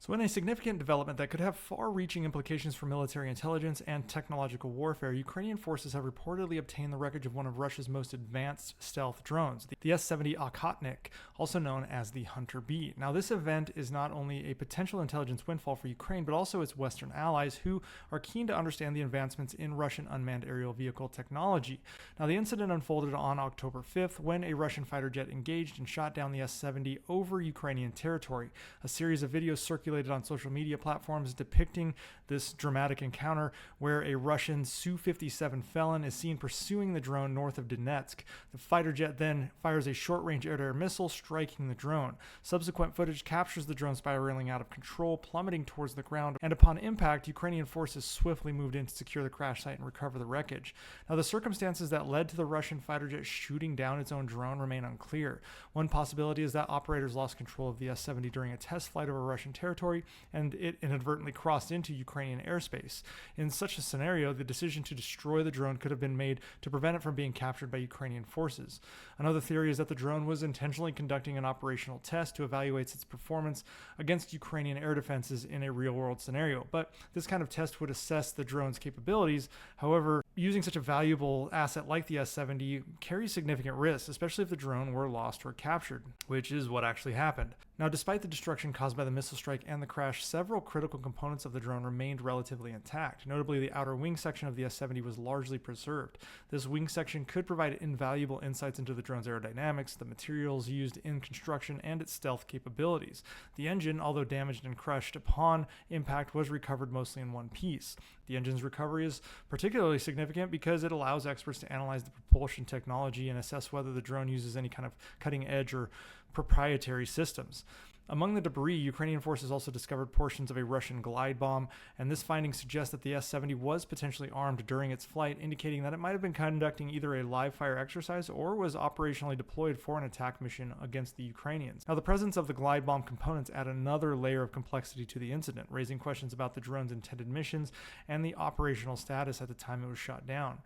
So in a significant development that could have far-reaching implications for military intelligence and technological warfare, Ukrainian forces have reportedly obtained the wreckage of one of Russia's most advanced stealth drones, the S-70 Okhotnik, also known as the Hunter B. Now this event is not only a potential intelligence windfall for Ukraine, but also its Western allies who are keen to understand the advancements in Russian unmanned aerial vehicle technology. Now the incident unfolded on October 5th when a Russian fighter jet engaged and shot down the S-70 over Ukrainian territory. A series of videos circulated on social media platforms depicting this dramatic encounter where a Russian Su-57 felon is seen pursuing the drone north of Donetsk. The fighter jet then fires a short-range air-to-air missile, striking the drone. Subsequent footage captures the drone spiraling out of control, plummeting towards the ground, and upon impact, Ukrainian forces swiftly moved in to secure the crash site and recover the wreckage. Now, the circumstances that led to the Russian fighter jet shooting down its own drone remain unclear. One possibility is that operators lost control of the S-70 during a test flight over Russian territory, and it inadvertently crossed into Ukrainian airspace. In such a scenario, the decision to destroy the drone could have been made to prevent it from being captured by Ukrainian forces. Another theory is that the drone was intentionally conducting an operational test to evaluate its performance against Ukrainian air defenses in a real-world scenario, but this kind of test would assess the drone's capabilities. However, using such a valuable asset like the S-70 carries significant risks, especially if the drone were lost or captured, which is what actually happened. Now, despite the destruction caused by the missile strike and the crash, several critical components of the drone remained relatively intact. Notably, the outer wing section of the S-70 was largely preserved. This wing section could provide invaluable insights into the drone's aerodynamics, the materials used in construction, and its stealth capabilities. The engine, although damaged and crushed upon impact, was recovered mostly in one piece. The engine's recovery is particularly significant because it allows experts to analyze the propulsion technology and assess whether the drone uses any kind of cutting-edge or proprietary systems. Among the debris, Ukrainian forces also discovered portions of a Russian glide bomb, and this finding suggests that the S-70 was potentially armed during its flight, indicating that it might have been conducting either a live-fire exercise or was operationally deployed for an attack mission against the Ukrainians. Now, the presence of the glide bomb components add another layer of complexity to the incident, raising questions about the drone's intended missions and the operational status at the time it was shot down.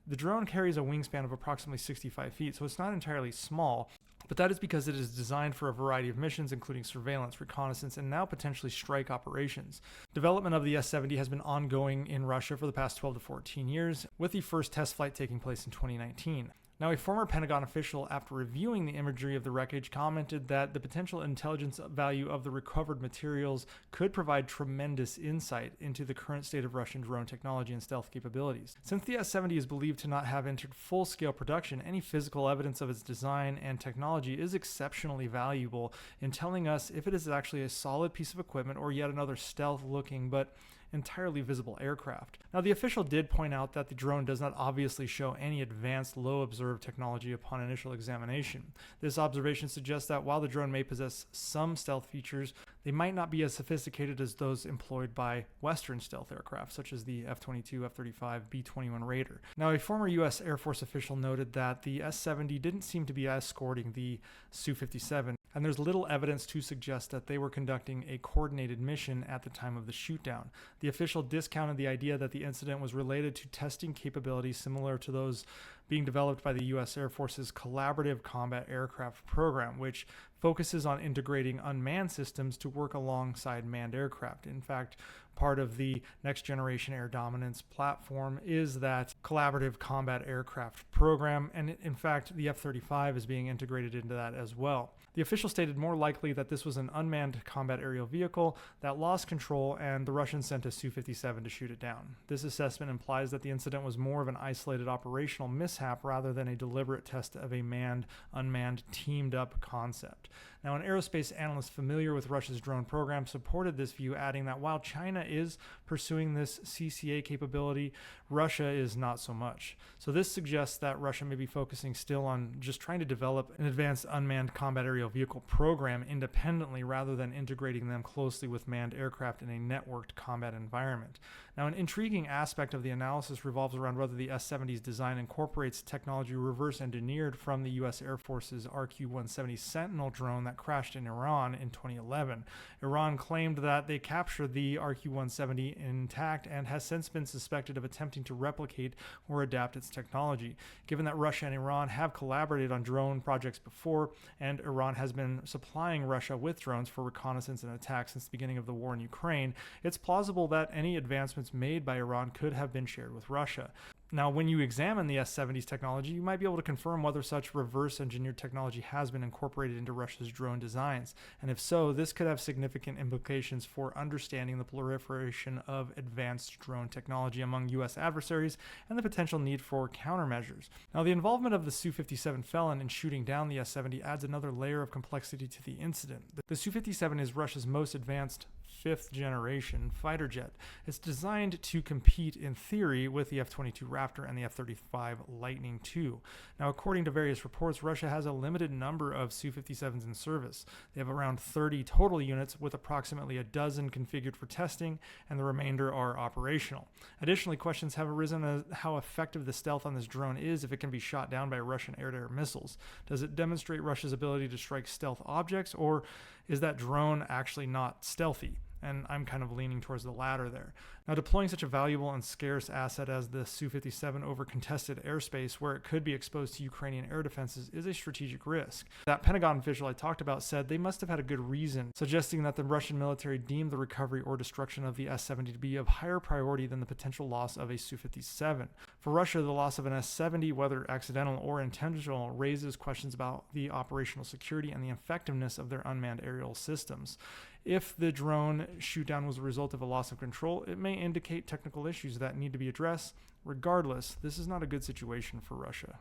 The drone carries a wingspan of approximately 65 feet, so it's not entirely small, but that is because it is designed for a variety of missions, including surveillance, reconnaissance, and now potentially strike operations. Development of the S-70 has been ongoing in Russia for the past 12 to 14 years, with the first test flight taking place in 2019. Now, a former Pentagon official, after reviewing the imagery of the wreckage, commented that the potential intelligence value of the recovered materials could provide tremendous insight into the current state of Russian drone technology and stealth capabilities. Since the S-70 is believed to not have entered full-scale production, any physical evidence of its design and technology is exceptionally valuable in telling us if it is actually a solid piece of equipment or yet another stealth-looking but entirely visible aircraft. Now, the official did point out that the drone does not obviously show any advanced low observed technology upon initial examination. This observation suggests that while the drone may possess some stealth features, they might not be as sophisticated as those employed by Western stealth aircraft, such as the F-22, F-35, B-21 Raider. Now, a former U.S. Air Force official noted that the S-70 didn't seem to be escorting the Su-57, and there's little evidence to suggest that they were conducting a coordinated mission at the time of the shootdown. The official discounted the idea that the incident was related to testing capabilities similar to those being developed by the U.S. Air Force's Collaborative Combat Aircraft Program, which focuses on integrating unmanned systems to work alongside manned aircraft. In fact, part of the Next Generation Air Dominance platform is that Collaborative Combat Aircraft Program, and in fact, the F-35 is being integrated into that as well. The official stated more likely that this was an unmanned combat aerial vehicle that lost control and the Russians sent a Su-57 to shoot it down. This assessment implies that the incident was more of an isolated operational mishap rather than a deliberate test of a manned-unmanned teamed-up concept. Now, an aerospace analyst familiar with Russia's drone program supported this view, adding that while China is pursuing this CCA capability, Russia is not so much. So this suggests that Russia may be focusing still on just trying to develop an advanced unmanned combat aerial vehicle program independently rather than integrating them closely with manned aircraft in a networked combat environment. Now, an intriguing aspect of the analysis revolves around whether the S-70's design incorporates technology reverse engineered from the U.S. Air Force's RQ-170 Sentinel drone that crashed in Iran in 2011. Iran claimed that they captured the RQ-170 intact and has since been suspected of attempting to replicate or adapt its technology. Given that Russia and Iran have collaborated on drone projects before, and Iran has been supplying Russia with drones for reconnaissance and attacks since the beginning of the war in Ukraine, it's plausible that any advancements made by Iran could have been shared with Russia. Now, when you examine the S-70's technology, you might be able to confirm whether such reverse-engineered technology has been incorporated into Russia's drone designs, and if so, this could have significant implications for understanding the proliferation of advanced drone technology among U.S. adversaries and the potential need for countermeasures. Now, the involvement of the Su-57 felon in shooting down the S-70 adds another layer of complexity to the incident. The Su-57 is Russia's most advanced fifth-generation fighter jet. It's designed to compete in theory with the F-22 Raptor and the F-35 Lightning II. Now, according to various reports, Russia has a limited number of Su-57s in service. They have around 30 total units, with approximately a dozen configured for testing, and the remainder are operational. Additionally, questions have arisen as how effective the stealth on this drone is if it can be shot down by Russian air-to-air missiles. Does it demonstrate Russia's ability to strike stealth objects, or is that drone actually not stealthy? And I'm kind of leaning towards the latter there. Now, deploying such a valuable and scarce asset as the Su-57 over contested airspace where it could be exposed to Ukrainian air defenses is a strategic risk. That Pentagon official I talked about said they must have had a good reason, suggesting that the Russian military deemed the recovery or destruction of the S-70 to be of higher priority than the potential loss of a Su-57. For Russia, the loss of an S-70, whether accidental or intentional, raises questions about the operational security and the effectiveness of their unmanned aerial systems. If the drone shootdown was a result of a loss of control, it may indicate technical issues that need to be addressed. Regardless, this is not a good situation for Russia.